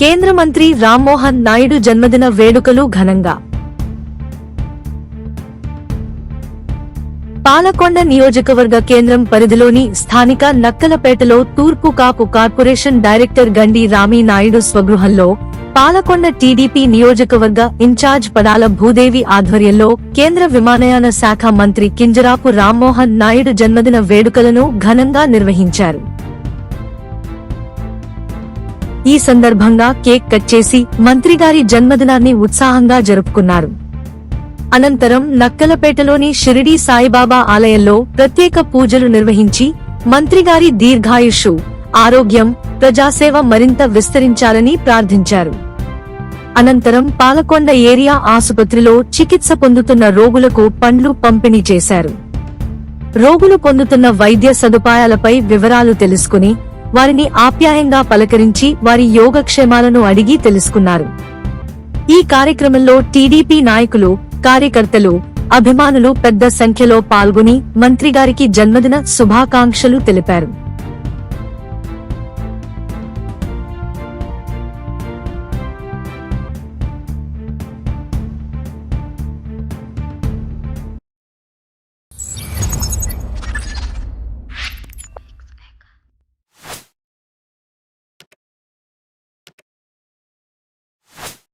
కేంద్ర మంత్రి రామ్మోహన్ నాయుడు జన్మదిన వేడుకలు ఘనంగా. పాలకొండ నియోజకవర్గ కేంద్రం పరిధిలోని స్థానిక నక్కలపేటలో తూర్పు కాపు కార్పొరేషన్ డైరెక్టర్ గండి రామీ నాయుడు స్వగృహంలో పాలకొండ టీడీపీ నియోజకవర్గ ఇన్ఛార్జ్ పడాల భూదేవి ఆధ్వర్యంలో కేంద్ర విమానయాన శాఖ మంత్రి కింజరాపు రామ్మోహన్ నాయుడు జన్మదిన వేడుకలను ఘనంగా నిర్వహించారు. ఈ సందర్భంగా కేక్ కట్ చేసి మంత్రిగారి జన్మదినాన్ని ఉత్సాహంగా జరుపుకున్నారు. అనంతరం నక్కలపేటలోని షిరిడీ సాయిబాబా ఆలయంలో ప్రత్యేక పూజలు నిర్వహించి మంత్రిగారి దీర్ఘాయుష్షు, ఆరోగ్యం, ప్రజాసేవ మరింత విస్తరించాలని ప్రార్థించారు. అనంతరం పాలకొండ ఏరియా ఆసుపత్రిలో చికిత్స పొందుతున్న రోగులకు పండ్లు పంపిణీ చేశారు. రోగులు పొందుతున్న వైద్య సదుపాయాలపై వివరాలు తెలుసుకుని వారిని ఆప్యాయంగా పలకరించి వారి యోగక్షేమాలను అడిగి తెలుసుకున్నారు. ఈ కార్యక్రమంలో టీడీపీ నాయకులు, కార్యకర్తలు, అభిమానులు పెద్ద సంఖ్యలో పాల్గొని మంత్రిగారికి జన్మదిన శుభాకాంక్షలు తెలిపారు.